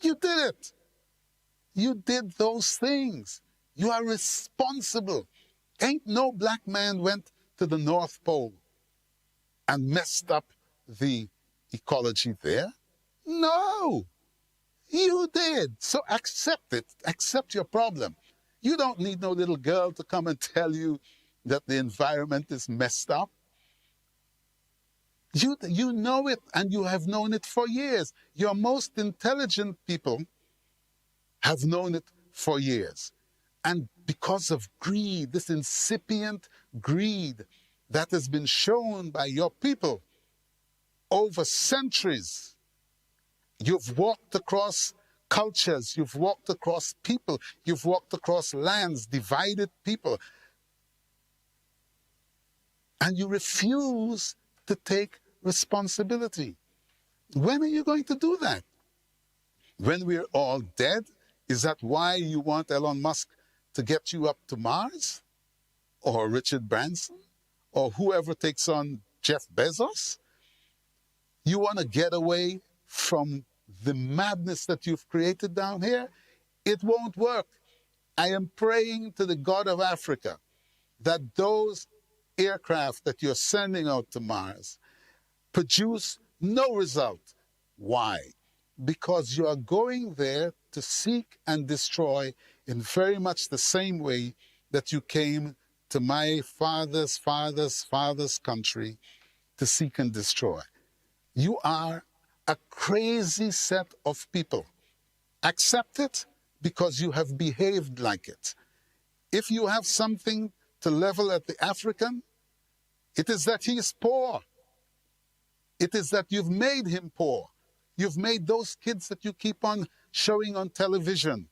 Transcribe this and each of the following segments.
You did it. You did those things. You are responsible. Ain't no black man went to the North Pole and messed up the ecology there. No, you did. So accept it. Accept your problem. You don't need no little girl to come and tell you that the environment is messed up. You know it, and you have known it for years. Your most intelligent people have known it for years. And because of greed, this incipient greed that has been shown by your people over centuries, you've walked across cultures, you've walked across people, you've walked across lands, divided people, and you refuse to take responsibility. When are you going to do that? When we're all dead? Is that why you want Elon Musk to get you up to Mars? Or Richard Branson? Or whoever takes on Jeff Bezos? You want to get away from the madness that you've created down here? It won't work. I am praying to the God of Africa that those aircraft that you're sending out to Mars produce no result. Why? Because you are going there to seek and destroy in very much the same way that you came to my father's country to seek and destroy. You are a crazy set of people. Accept it because you have behaved like it. If you have something to level at the African, it is that he is poor. It is that you've made him poor. You've made those kids that you keep on showing on television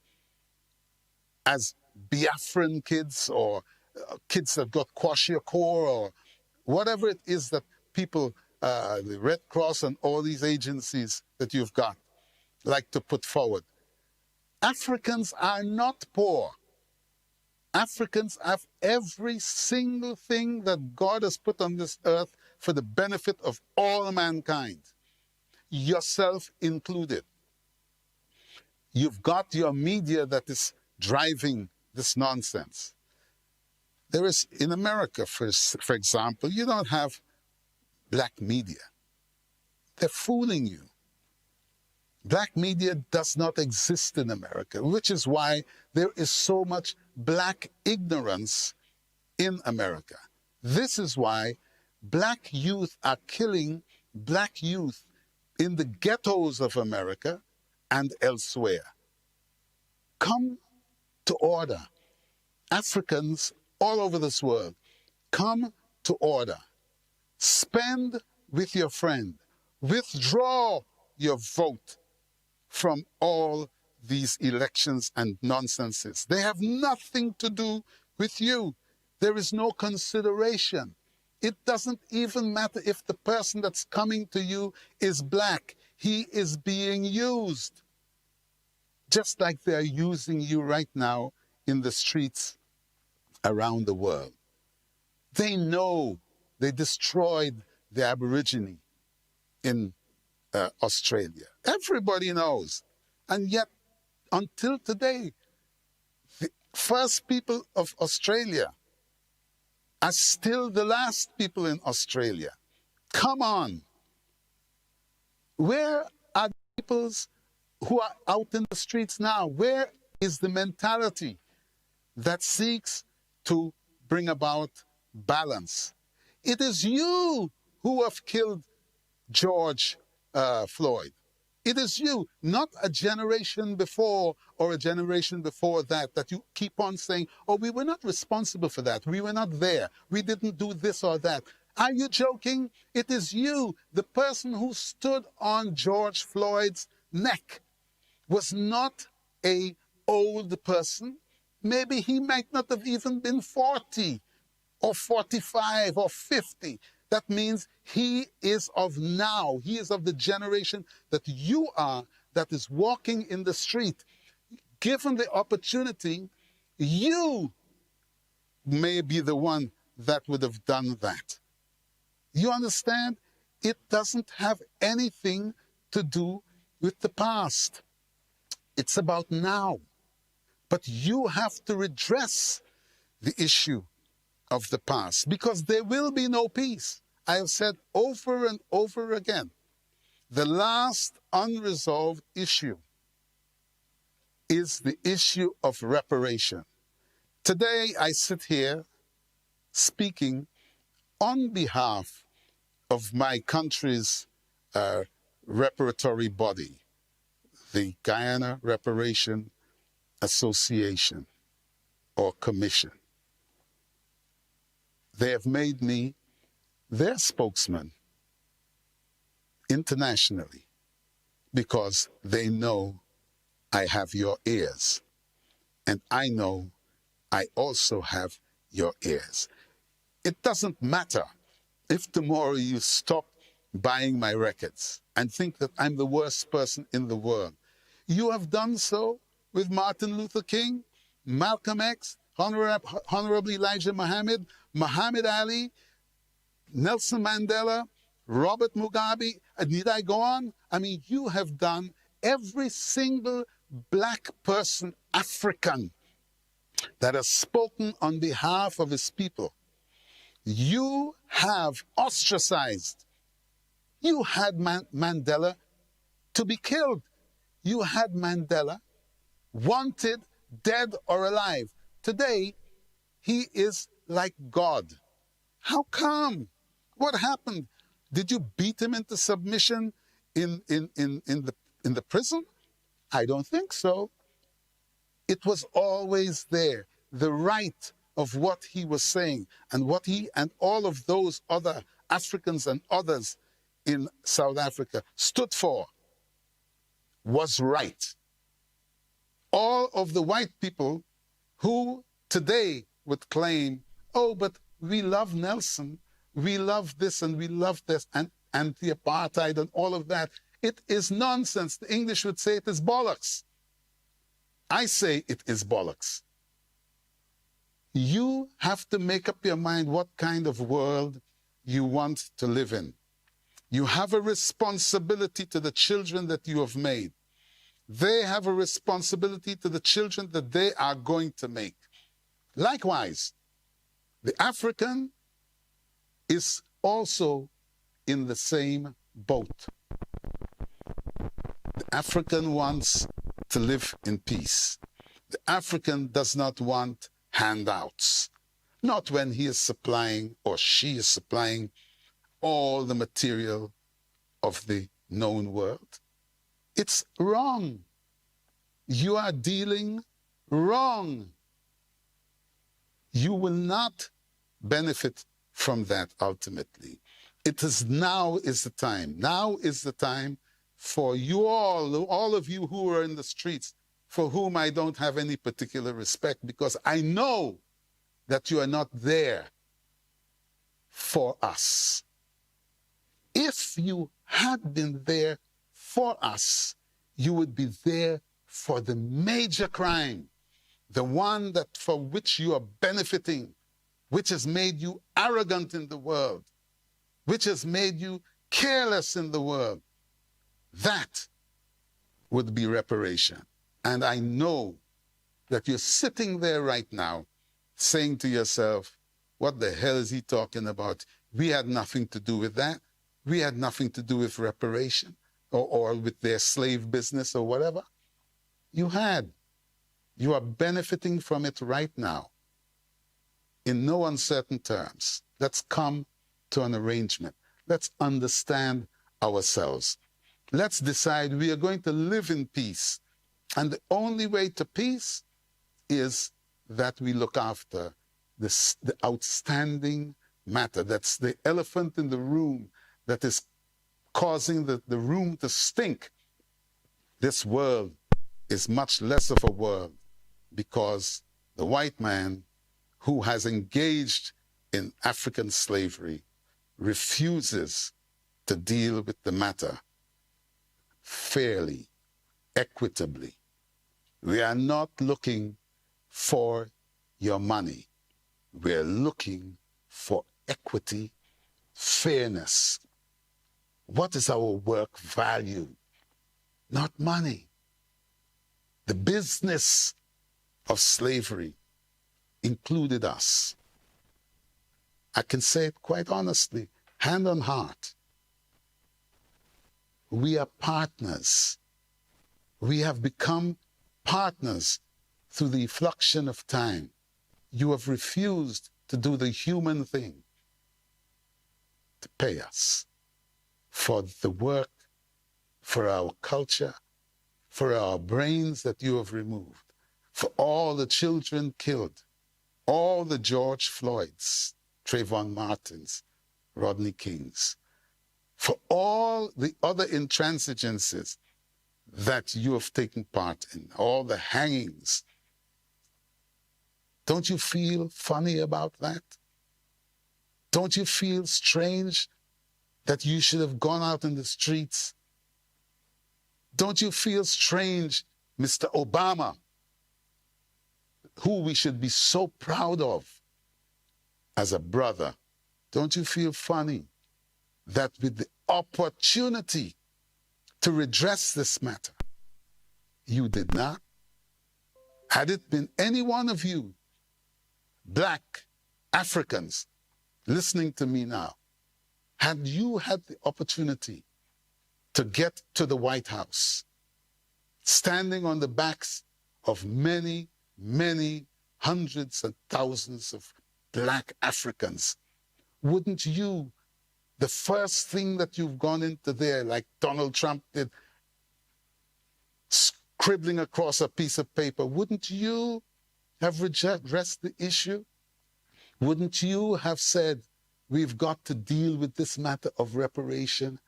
as Biafran kids or kids that got kwashiorkor or whatever it is that people, the Red Cross and all these agencies that you've got, like to put forward. Africans are not poor. Africans have every single thing that God has put on this earth for the benefit of all mankind, yourself included. You've got your media that is driving this nonsense. There is, in America, for example, you don't have black media. They're fooling you. Black media does not exist in America, which is why there is so much black ignorance in America. This is why black youth are killing black youth in the ghettos of America and elsewhere. Come to order. Africans all over this world, come to order. Spend with your friend. Withdraw your vote from all these elections and nonsenses. They have nothing to do with you. There is no consideration. It doesn't even matter if the person that's coming to you is black. He is being used. Just like they're using you right now in the streets around the world. They know they destroyed the Aborigine in Australia. Everybody knows. And yet, until today, the first people of Australia are still the last people in Australia. Come on. Where are the peoples who are out in the streets now? Where is the mentality that seeks to bring about balance? It is you who have killed George Floyd. It is you, not a generation before or a generation before that you keep on saying, oh, we were not responsible for that. We were not there. We didn't do this or that. Are you joking? It is you, the person who stood on George Floyd's neck, was not an old person. Maybe he might not have even been 40 or 45 or 50. That means he is of now. He is of the generation that you are, that is walking in the street. Given the opportunity, you may be the one that would have done that. You understand? It doesn't have anything to do with the past. It's about now. But you have to redress the issue of the past, because there will be no peace. I have said over and over again, the last unresolved issue is the issue of reparation. Today, I sit here speaking on behalf of my country's reparatory body, the Guyana Reparation Association or Commission. They have made me their spokesman internationally because they know I have your ears, and I know I also have your ears. It doesn't matter if tomorrow you stop buying my records and think that I'm the worst person in the world. You have done so with Martin Luther King, Malcolm X, Honorable Elijah Muhammad, Muhammad Ali, Nelson Mandela, Robert Mugabe, and need I go on? I mean, you have done every single black person, African, that has spoken on behalf of his people. You have ostracized. You had Mandela to be killed. You had Mandela wanted, dead or alive. Today, he is like God. How come? What happened? Did you beat him into submission in the prison? I don't think so. It was always there, the right of what he was saying, and what he and all of those other Africans and others in South Africa stood for was right. All of the white people who today would claim, oh, but we love Nelson, we love this and we love this, and anti-apartheid and all of that, it is nonsense. The English would say it is bollocks. I say it is bollocks. You have to make up your mind what kind of world you want to live in. You have a responsibility to the children that you have made. They have a responsibility to the children that they are going to make. Likewise, the African is also in the same boat. The African wants to live in peace. The African does not want handouts, not when he is supplying or she is supplying all the material of the known world. It's wrong. You are dealing wrong. You will not benefit from that ultimately. It is now is the time. Now is the time for you all of you who are in the streets, for whom I don't have any particular respect, because I know that you are not there for us. If you had been there for us, you would be there for the major crime, the one that for which you are benefiting, which has made you arrogant in the world, which has made you careless in the world. That would be reparation. And I know that you're sitting there right now saying to yourself, what the hell is he talking about? We had nothing to do with that. We had nothing to do with reparation or with their slave business or whatever. You had. You are benefiting from it right now. In no uncertain terms. Let's come to an arrangement. Let's understand ourselves. Let's decide we are going to live in peace. And the only way to peace is that we look after this, the outstanding matter. That's the elephant in the room that is causing the room to stink. This world is much less of a world because the white man who has engaged in African slavery refuses to deal with the matter fairly, equitably. We are not looking for your money. We're looking for equity, fairness. What is our work value? Not money. The business of slavery included us. I can say it quite honestly, hand on heart. We are partners. We have become partners through the effluxion of time. You have refused to do the human thing, to pay us for the work, for our culture, for our brains that you have removed, for all the children killed, all the George Floyds, Trayvon Martins, Rodney Kings, for all the other intransigencies that you have taken part in, all the hangings. Don't you feel funny about that? Don't you feel strange that you should have gone out in the streets? Don't you feel strange, Mr. Obama, who we should be so proud of as a brother? Don't you feel funny that with the opportunity to redress this matter, you did not? Had it been any one of you, Black Africans, listening to me now, had you had the opportunity to get to the White House, standing on the backs of many, many hundreds and thousands of Black Africans, wouldn't you, the first thing that you've gone into there, like Donald Trump did, scribbling across a piece of paper, wouldn't you have addressed the issue? Wouldn't you have said, we've got to deal with this matter of reparation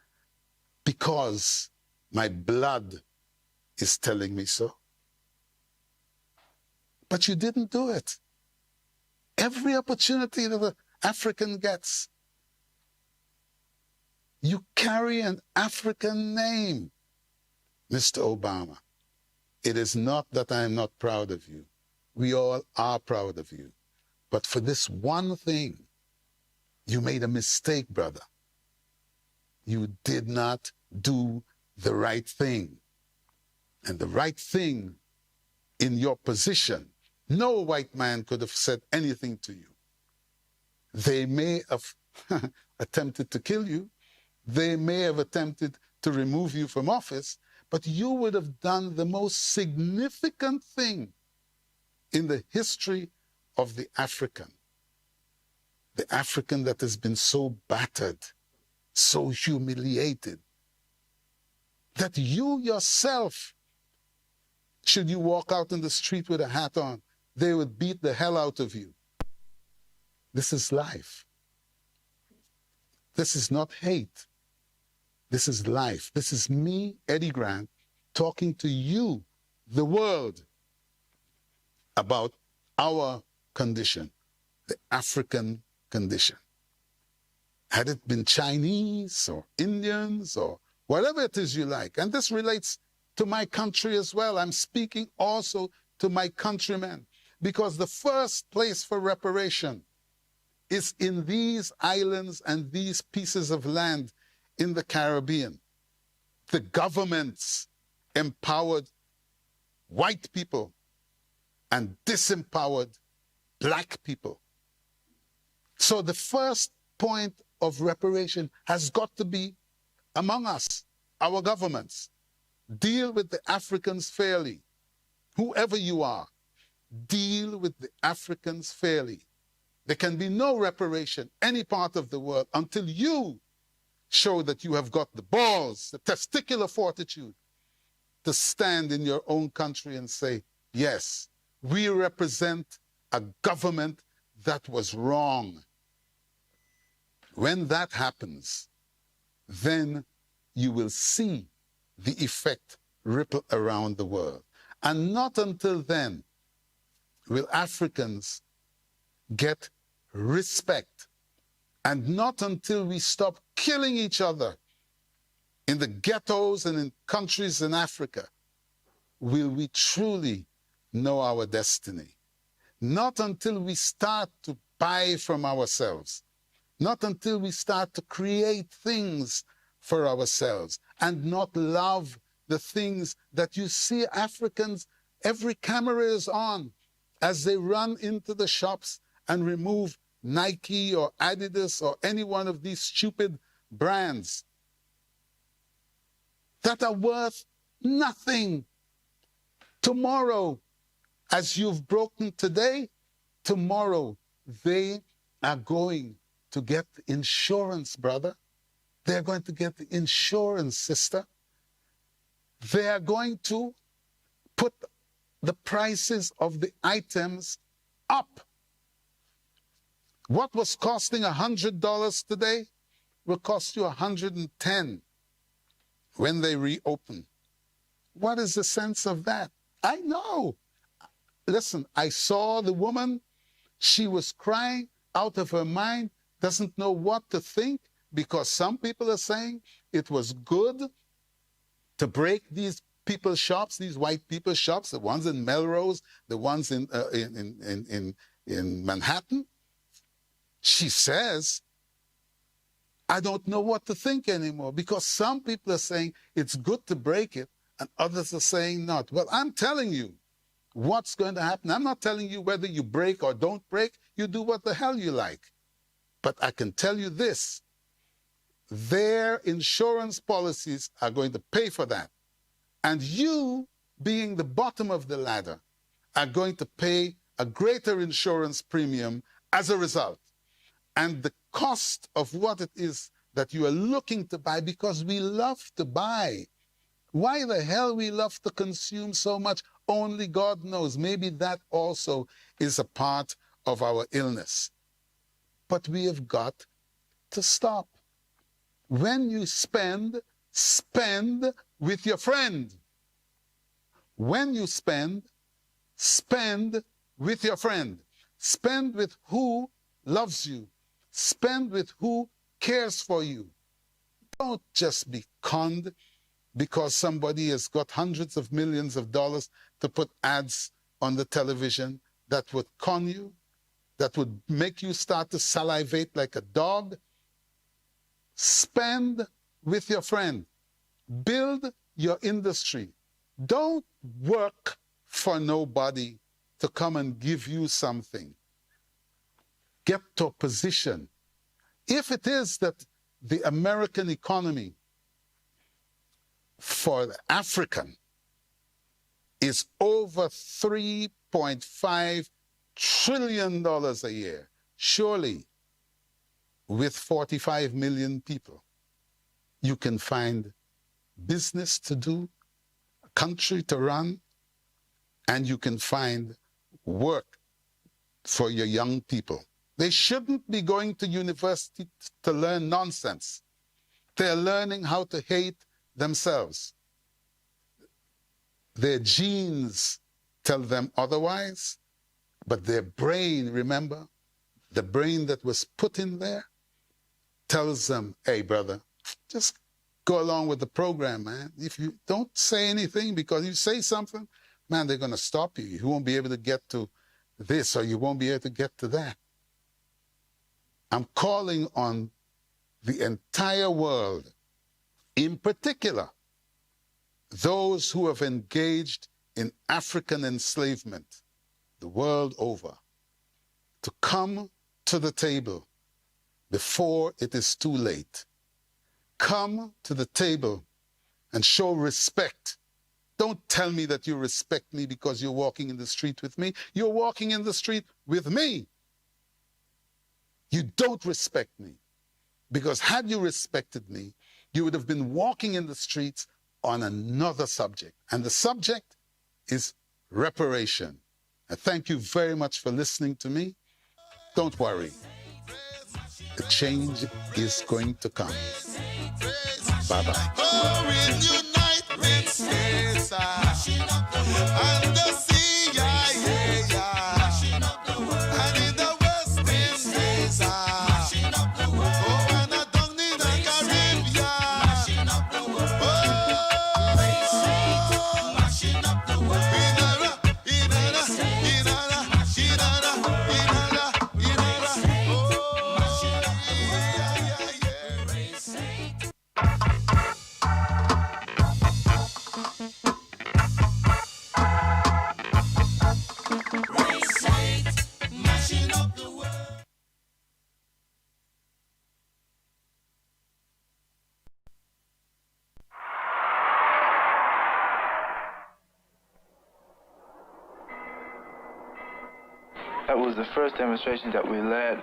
because my blood is telling me so? But you didn't do it. Every opportunity that an African gets, you carry an African name, Mr. Obama. It is not that I am not proud of you. We all are proud of you. But for this one thing, you made a mistake, brother. You did not do the right thing. And the right thing in your position, no white man could have said anything to you. They may have attempted to kill you. They may have attempted to remove you from office, but you would have done the most significant thing in the history of the African that has been so battered, so humiliated, that you yourself, should you walk out in the street with a hat on, they would beat the hell out of you. This is life. This is not hate. This is life. This is me, Eddie Grant, talking to you, the world, about our condition, the African condition. Had it been Chinese or Indians or whatever it is you like, and this relates to my country as well. I'm speaking also to my countrymen, because the first place for reparation is in these islands and these pieces of land in the Caribbean. The governments empowered white people and disempowered Black people. So the first point of reparation has got to be among us, our governments. Deal with the Africans fairly. Whoever you are, deal with the Africans fairly. There can be no reparation any part of the world until you show that you have got the balls, the testicular fortitude to stand in your own country and say, yes, we represent a government that was wrong. When that happens, then you will see the effect ripple around the world. And not until then will Africans get respect. And not until we stop killing each other in the ghettos and in countries in Africa will we truly know our destiny. Not until we start to buy from ourselves. Not until we start to create things for ourselves and not love the things that you see Africans Every camera is on as they run into the shops and remove Nike or Adidas or any one of these stupid brands that are worth nothing. Tomorrow, as you've broken today, tomorrow they are going to get insurance, brother. They're going to get the insurance, sister. They are going to put the prices of the items up. What was costing $100 today will cost you $110 when they reopen. What is the sense of that? I know. Listen, I saw the woman. She was crying out of her mind, doesn't know what to think, because some people are saying it was good to break these people's shops, these white people's shops, the ones in Melrose, the ones in Manhattan. She says, I don't know what to think anymore, because some people are saying it's good to break it and others are saying not. Well, I'm telling you what's going to happen. I'm not telling you whether you break or don't break. You do what the hell you like. But I can tell you this. Their insurance policies are going to pay for that. And you, being the bottom of the ladder, are going to pay a greater insurance premium as a result. And the cost of what it is that you are looking to buy, because we love to buy. Why the hell we love to consume so much? Only God knows. Maybe that also is a part of our illness. But we have got to stop. When you spend, spend with your friend. When you spend, spend with your friend. Spend with who loves you. Spend with who cares for you. Don't just be conned because somebody has got hundreds of millions of dollars to put ads on the television that would con you, that would make you start to salivate like a dog. Spend with your friend. Build your industry. Don't work for nobody to come and give you something. Get to a position. If it is that the American economy for the African is over $3.5 trillion a year, surely with 45 million people, you can find business to do, a country to run, and you can find work for your young people. They shouldn't be going to university to learn nonsense. They're learning how to hate themselves. Their genes tell them otherwise, but their brain, remember, the brain that was put in there, tells them, hey, brother, just go along with the program, man. If you don't say anything, because you say something, man, they're going to stop you. You won't be able to get to this, or you won't be able to get to that. I'm calling on the entire world, in particular, those who have engaged in African enslavement the world over, to come to the table before it is too late. Come to the table and show respect. Don't tell me that you respect me because you're walking in the street with me. You're walking in the street with me. You don't respect me, because had you respected me, you would have been walking in the streets on another subject. And the subject is reparation. I thank you very much for listening to me. Don't worry. The change is going to come. Bye-bye. That was the first demonstration that we led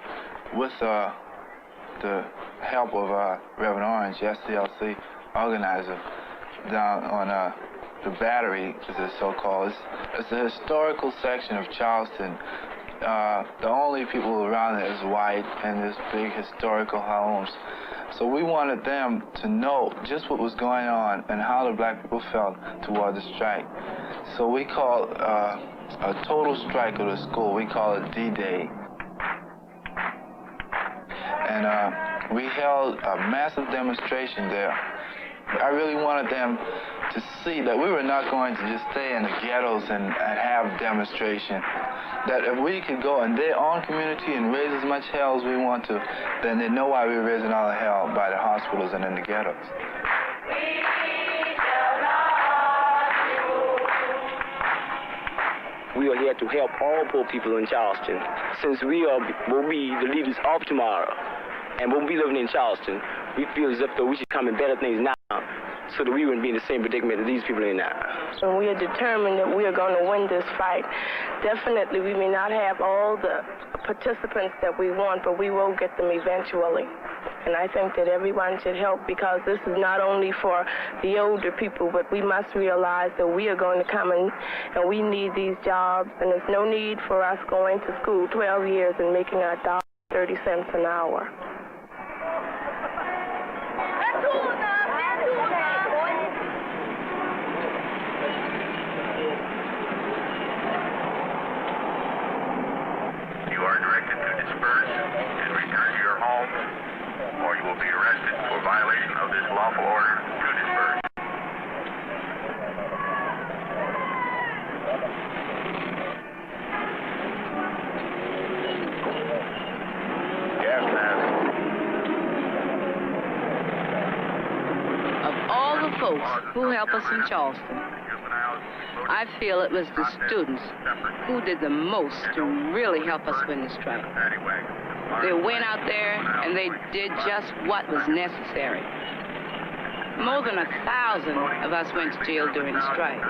with the help of Reverend Orange, the SCLC organizer, down on the Battery, as it's so-called. It's a historical section of Charleston. The only people around it is white, and there's big historical homes. So we wanted them to know just what was going on and how the black people felt toward the strike. So we called a total strike of the school. We call it D-Day. And we held a massive demonstration there. I really wanted them to see that we were not going to just stay in the ghettos and have demonstration. That if we could go in their own community and raise as much hell as we want to, then they know why we're raising all the hell by the hospitals and in the ghettos. We are here to help all poor people in Charleston. Since we will be the leaders of tomorrow and we'll be living in Charleston, we feel as if though we should come in better things now so that we wouldn't be in the same predicament that these people are in now. And we are determined that we are going to win this fight. Definitely, we may not have all the participants that we want, but we will get them eventually. And I think that everyone should help, because this is not only for the older people, but we must realize that we are going to come in and we need these jobs, and there's no need for us going to school 12 years and making our $30 an hour. Who help us in Charleston. I feel it was the students who did the most to really help us win the strike. They went out there and they did just what was necessary. More than 1,000 of us went to jail during the strike.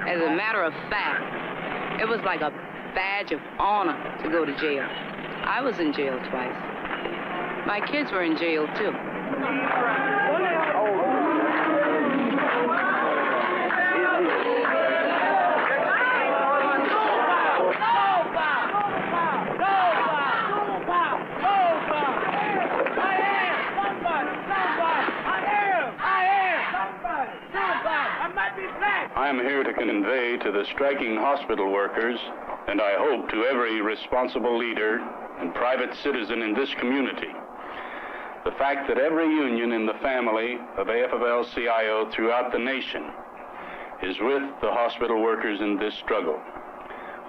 As a matter of fact, it was like a badge of honor to go to jail. I was in jail twice. My kids were in jail too. I am here to convey to the striking hospital workers, and I hope to every responsible leader and private citizen in this community, the fact that every union in the family of AFL-CIO throughout the nation is with the hospital workers in this struggle.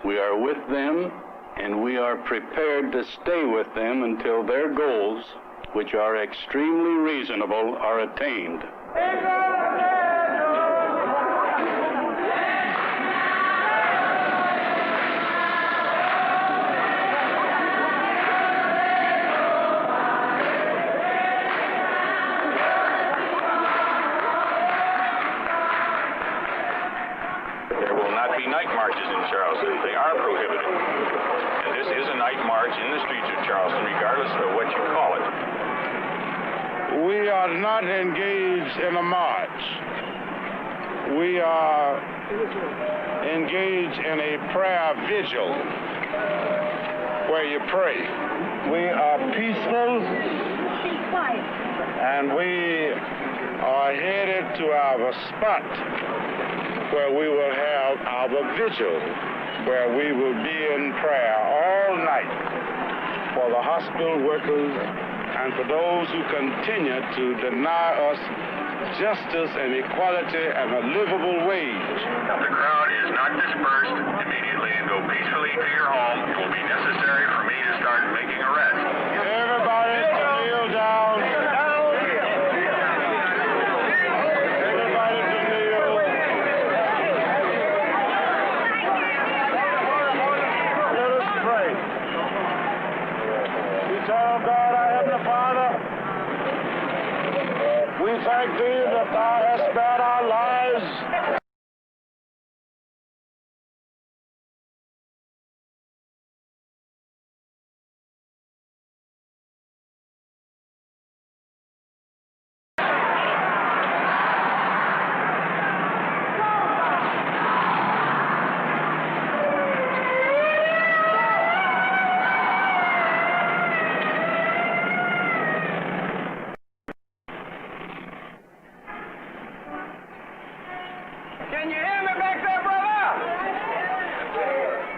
We are with them, and we are prepared to stay with them until their goals, which are extremely reasonable, are attained. Night marches in Charleston. They are prohibited. And this is a night march in the streets of Charleston, regardless of what you call it. We are not engaged in a march. We are engaged in a prayer vigil where you pray. We are peaceful, and we are headed to our spot where we will have our vigil, where we will be in prayer all night for the hospital workers and for those who continue to deny us justice and equality and a livable wage. The crowd is not dispersed immediately and go peacefully to your home. It will be necessary for me to start making arrests. Everybody to kneel down. We thank thee that thou hast spared our lives. you hear me back there, brother?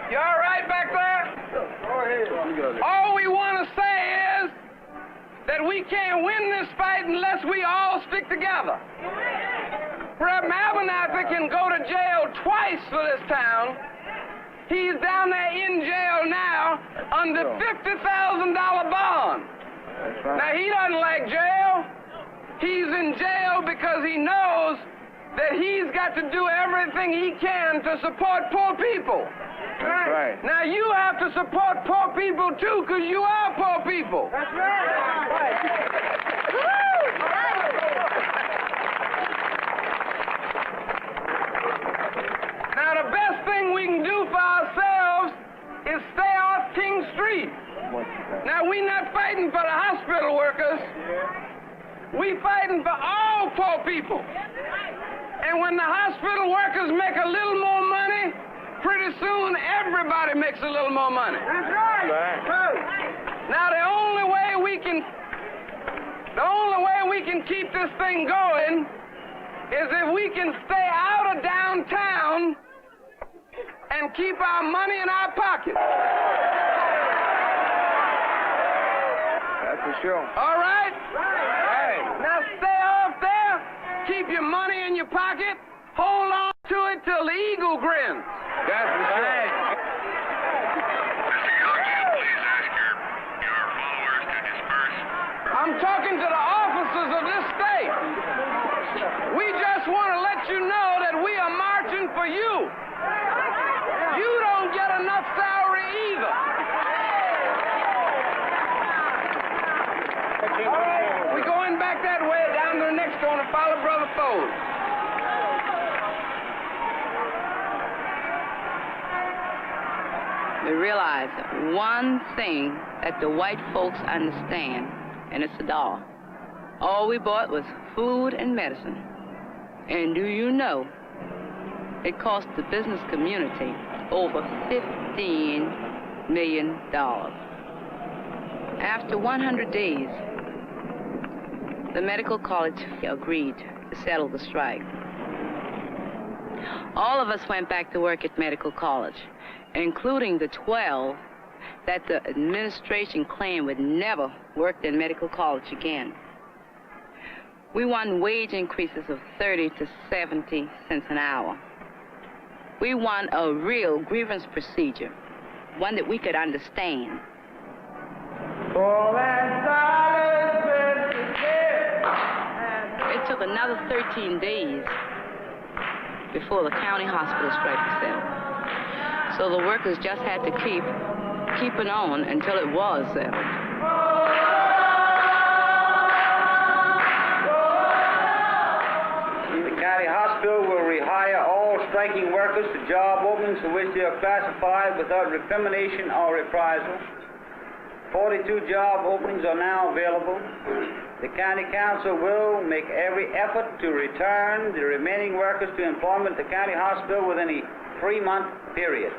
You all right back there? All we want to say is that we can't win this fight unless we all stick together. Reverend Abernathy can go to jail twice for this town. He's down there in jail now under $50,000 bond. Now, he doesn't like jail. He's in jail because he knows that he's got to do everything he can to support poor people. That's right. Now, you have to support poor people, too, because you are poor people. That's right. Now, the best thing we can do for ourselves is stay off King Street. Now, we're not fighting for the hospital workers. We're fighting for all poor people. And when the hospital workers make a little more money, pretty soon everybody makes a little more money. That's right. Now, the only way we can keep this thing going is if we can stay out of downtown and keep our money in our pockets. That's for sure. All right? Right. Now stay off there. Keep your money in your pocket. Hold on to it till the eagle grins. That's for sure. Mr. Young, please ask your followers to disperse. I'm talking to the officers of this state. We just want to let you know that we are marching for you. You don't get enough salary either. We're going back that way down to the next corner. Follow Brother Fold. We realize one thing that the white folks understand, and it's a dollar. All we bought was food and medicine. And do you know, it cost the business community over $15 million. After 100 days, the medical college agreed to settle the strike. All of us went back to work at medical college, including the 12 that the administration claimed would never work in medical college again. We won wage increases of 30 to 70 cents an hour. We won a real grievance procedure, one that we could understand. It took another 13 days before the county hospital strike was settled. So the workers just had to keep keeping on until it was settled. The county hospital will rehire all striking workers to job openings for which they are classified without recrimination or reprisal. 42 job openings are now available. The county council will make every effort to return the remaining workers to employment at the county hospital within a 3-month period.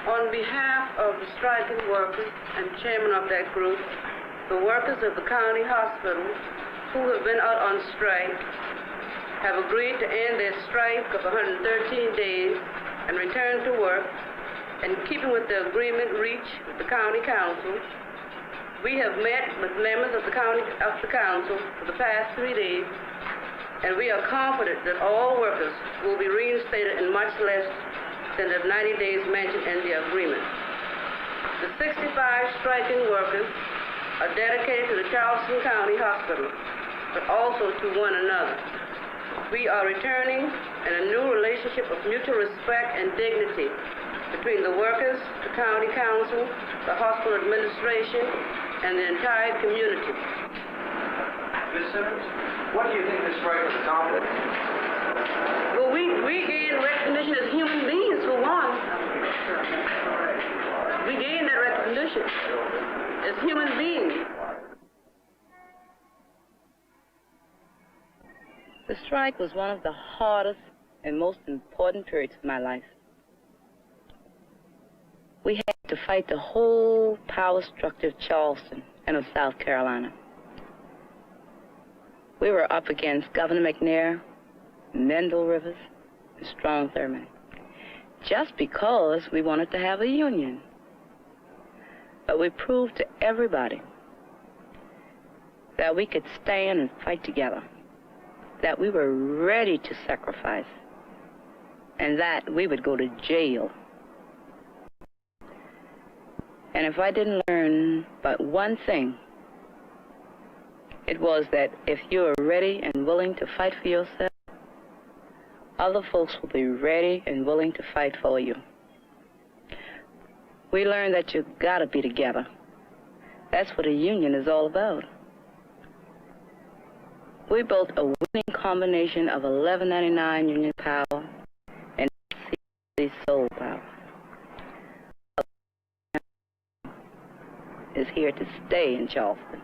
On behalf of the striking workers and chairman of that group, the workers of the county hospital who have been out on strike have agreed to end their strike of 113 days and return to work. In keeping with the agreement reached with the county council, we have met with members of the council for the past 3 days, and we are confident that all workers will be reinstated in much less than the 90 days mentioned in the agreement. The 65 striking workers are dedicated to the Charleston County Hospital, but also to one another. We are returning in a new relationship of mutual respect and dignity between the workers, the county council, the hospital administration, and the entire community. Ms. Simmons, what do you think this strike has accomplished? Well, we gain recognition as human beings, for one. We gain that recognition as human beings. The strike was one of the hardest and most important periods of my life. We had to fight the whole power structure of Charleston and of South Carolina. We were up against Governor McNair, Mendel Rivers, and Strom Thurmond, just because we wanted to have a union. But we proved to everybody that we could stand and fight together, that we were ready to sacrifice, and that we would go to jail. And if I didn't learn but one thing, it was that if you are ready and willing to fight for yourself, other folks will be ready and willing to fight for you. We learned that you gotta be together. That's what a union is all about. We built a winning combination of 1199 Union Power and Soul Power. Is here to stay in Charleston.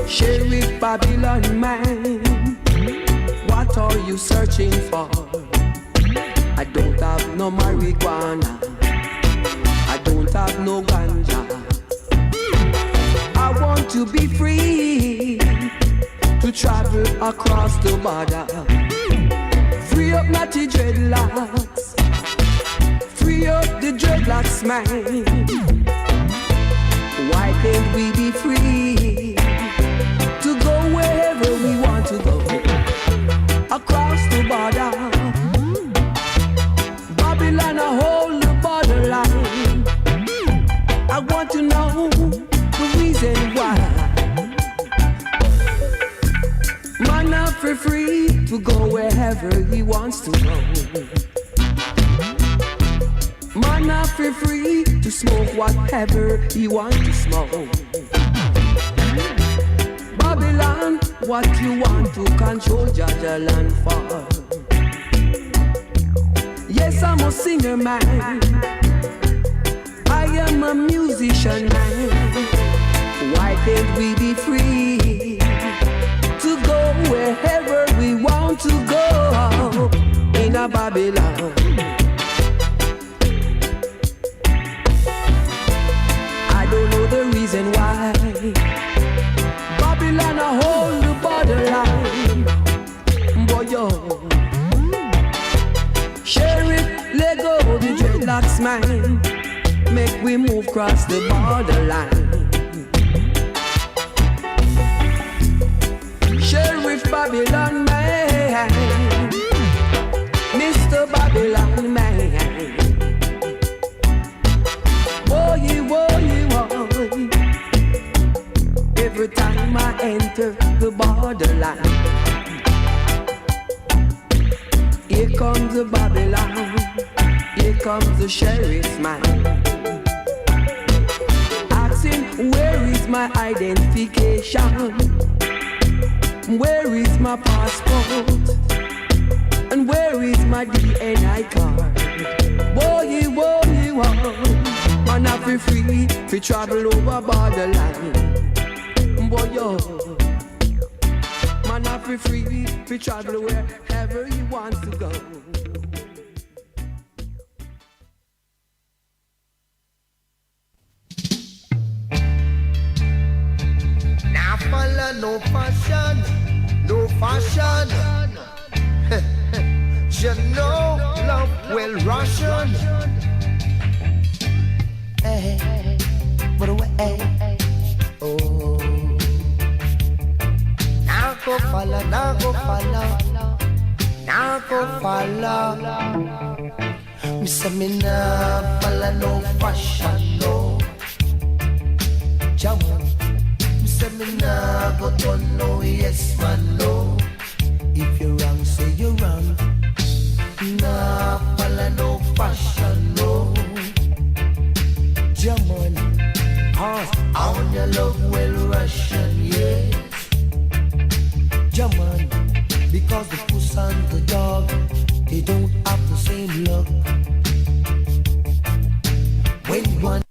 Sheriff Babylon man, what are you searching for? I don't have no marijuana, I don't have no ganja. I want to be free to travel across the border. Free up natty dreadlocks, free up the dreadlocks man. Why can't we be free to go wherever we want to go across the border? Babylon, I hold the borderline. I want to know the reason why. Man up for free to go wherever he wants to go. Man up for free to smoke whatever he wants to smoke. Babylon, what you want to control Jaja land for? Yes, I'm a singer man, I am a musician man. Why can't we be free to go wherever we want to go in a Babylon? I don't know the reason why Babylon I hold the borderline. Boy, yo, Sheriff, let go the dreadlocks man. Make we move across the borderline. Sheriff Babylon man, Mr. Babylon man. Boy, boy, boy. Every time I enter the borderline, here comes the Babylon, here comes the sheriff man, asking where is my identification, where is my passport, and where is my DNA card. Boy, boy, boy. Man have to free, fi travel over borderline. Boy, yo. Man have to free, fi travel wherever he wants to go. Now follow no fashion, no fashion. You know love will Russian. Hey, but away. Oh, now go follow, now go follow, now go follow. Me say me nah follow no fashion, no. Jump. Me say me nah go turn no yes man, no. If you're wrong, say you're wrong. Nah follow no fashion, no. German, horse, on your love well Russian, yes. German, because the puss and the dog, they don't have the same luck. When one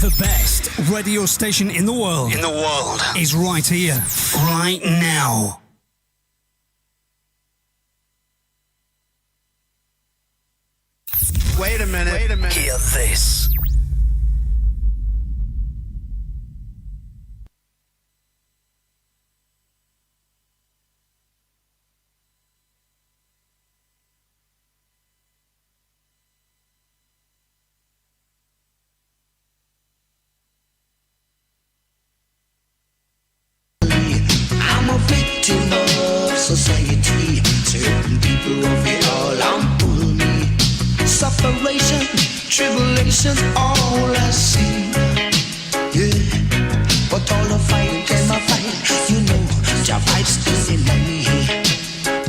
The best radio station in the world is right here, right now. Wait a minute. Hear this. Society, certain people of it all pull me. Separation, tribulations, all I see. Yeah, but all the fight and my fight, you know, your fight still in me.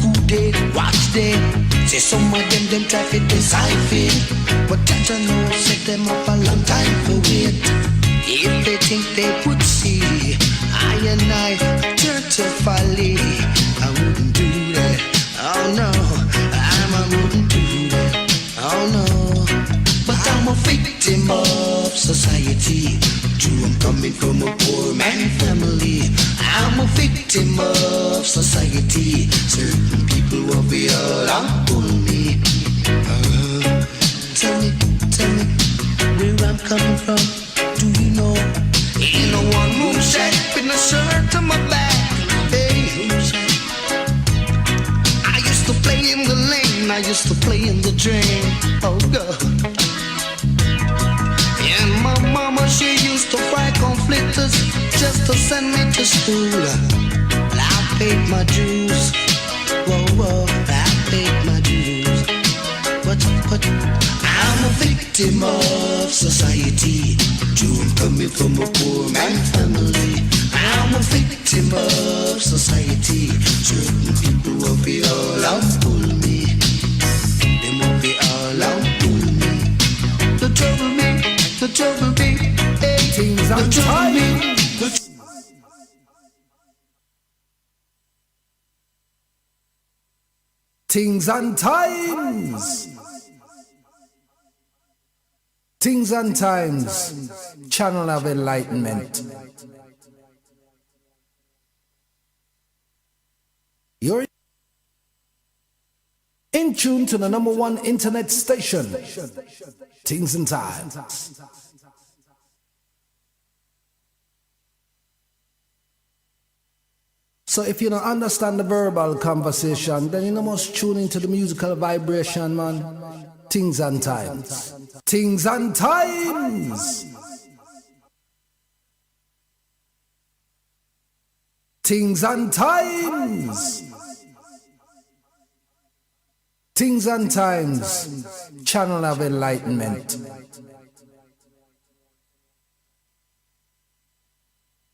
Who they watch them? Say some of them try to decipher, but that I know set them up a long time for wait. If they think they would see, I and I turn to folly. I wouldn't do that, oh no, I wouldn't do that, oh no. But I'm a victim of society, true, I'm coming from a poor man family. I'm a victim of society. Certain people will be all on me. Tell me where I'm coming from. Do you know? In a one-room shack, with a shirt on my back. Hey, I used to play in the lane, I used to play in the drain. Oh God. And my mama, she used to fry conflictors just to send me to school. I paid my dues. Whoa, I paid my dues. But I'm a victim of society. June coming from a poor man family. I'm a victim of society. Certain people will be all out pull me. They will be all out pull me. The trouble be, hey, things the are trouble be. Things and times. Things and times. Channel of enlightenment. You're in tune to the #1 internet station. Things and times. So if you don't understand the verbal conversation, then you must tune into the musical vibration, man. Things and times. Things and times. Things and times. Things and times. Channel of enlightenment.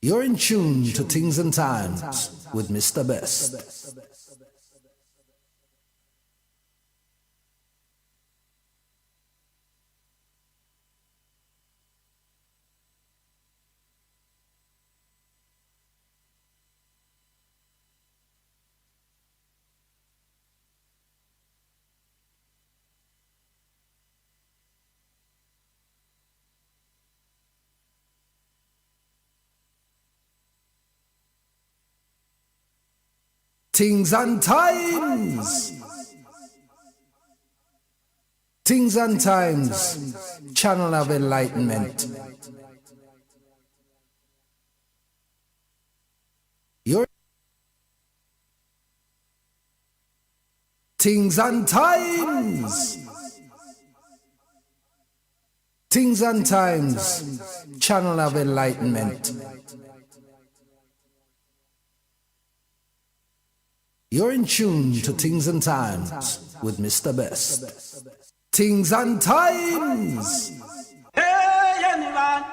You're in tune to Things and Times with Mr. Best. Things and times. Things and times. Channel of enlightenment. You're Things and times. Things and times. Channel of enlightenment. You're in tune to Things and Times with Mr. Best. Things and Times. Hey, anyone.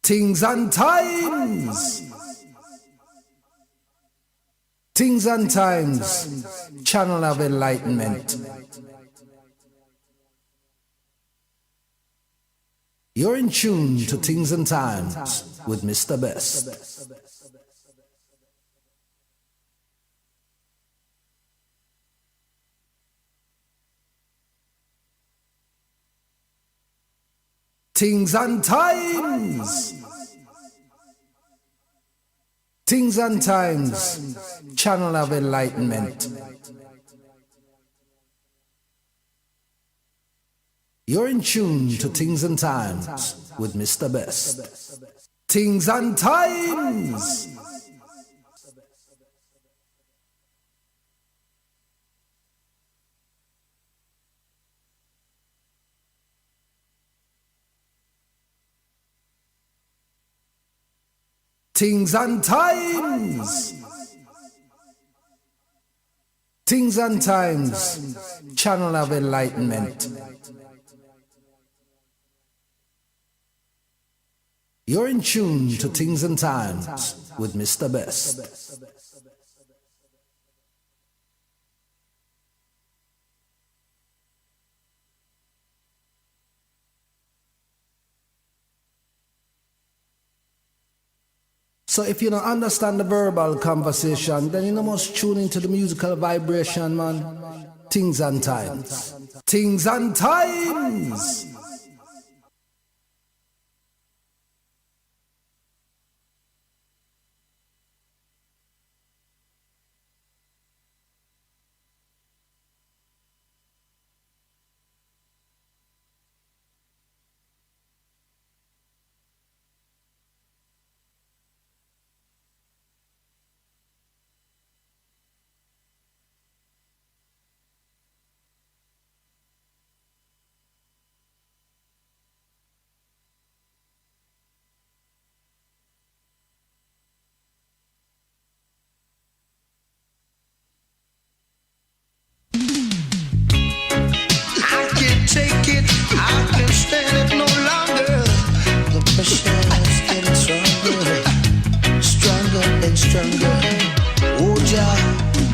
Things and Times. Things and Times. Channel of enlightenment. You're in tune to Things and Times with Mr. Best. Things and Times. Things and Times. Channel of enlightenment. You're in tune to Things and Times with Mr. Best. Things and Times. Things and Times. Things and Times. Channel of enlightenment. You're in tune to Things and Times with Mr. Best. So if you don't understand the verbal conversation, then you must tune into the musical vibration, man. Things and times. Things and times. Take it, I can't stand it no longer. The pressure is getting stronger and stronger. Oh, Jah,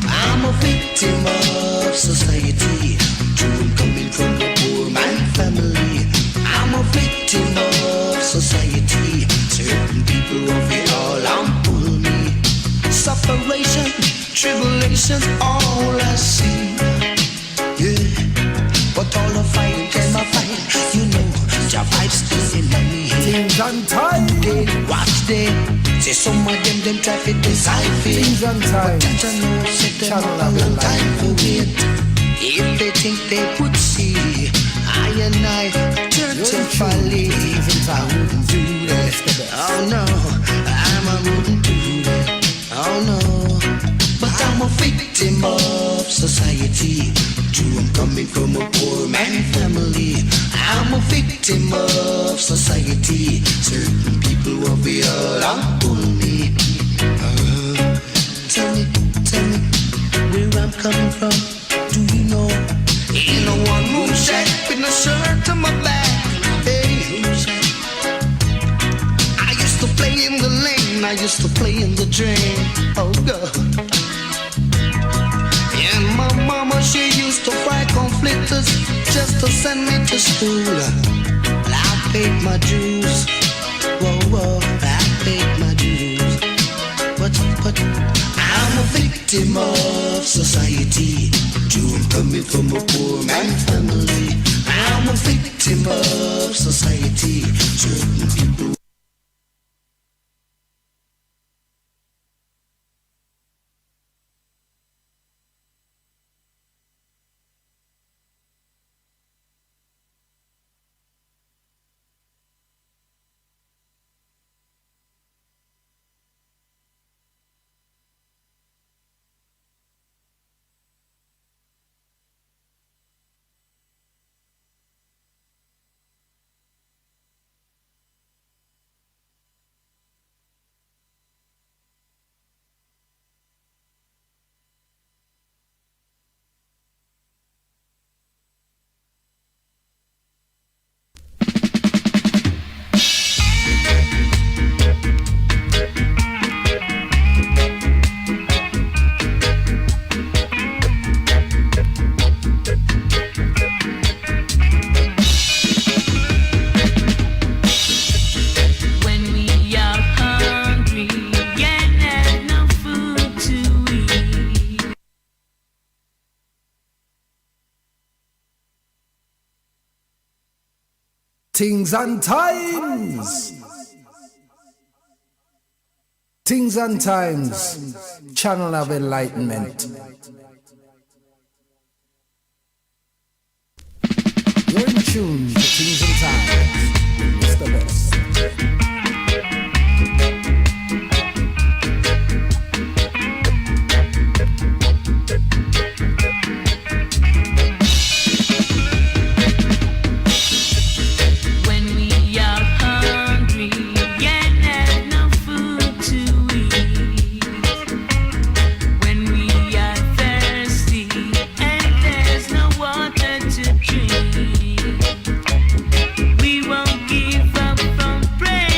I'm a victim of society. True, coming from a poor man family. I'm a victim of society. Certain people of it all pull me. Separation, tribulations, all I see. Yeah. But all the fight can I fight, you know, your vibes still in me. Things and time. They watch them. Say some of them try to decide it. Things and time. But that I know, set them up a long time for wait. If they think they would see, I and I turn to folly. I wouldn't do that. Oh no, I wouldn't do that. Oh no, but I'm a victim of society. True, I'm coming from a poor man family. I'm a victim of society. Certain people will be all pull me. Tell me, where I'm coming from. Do you know? In a one-room shack with no shirt on my back. Hey, I used to play in the lane. I used to play in the drain. Oh God. And my mama, she used to fry conflictors just to send me to school. I paid my dues. Whoa, I paid my dues. But I'm a victim of society. True, I'm coming from a poor man family. I'm a victim of society. Certain people. Things and times. Things and times. Channel of enlightenment. You're in tune to Things and Times. It's the best. We won't give up from praying.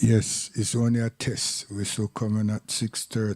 Yes, it's only a test. We're still coming at 6:30.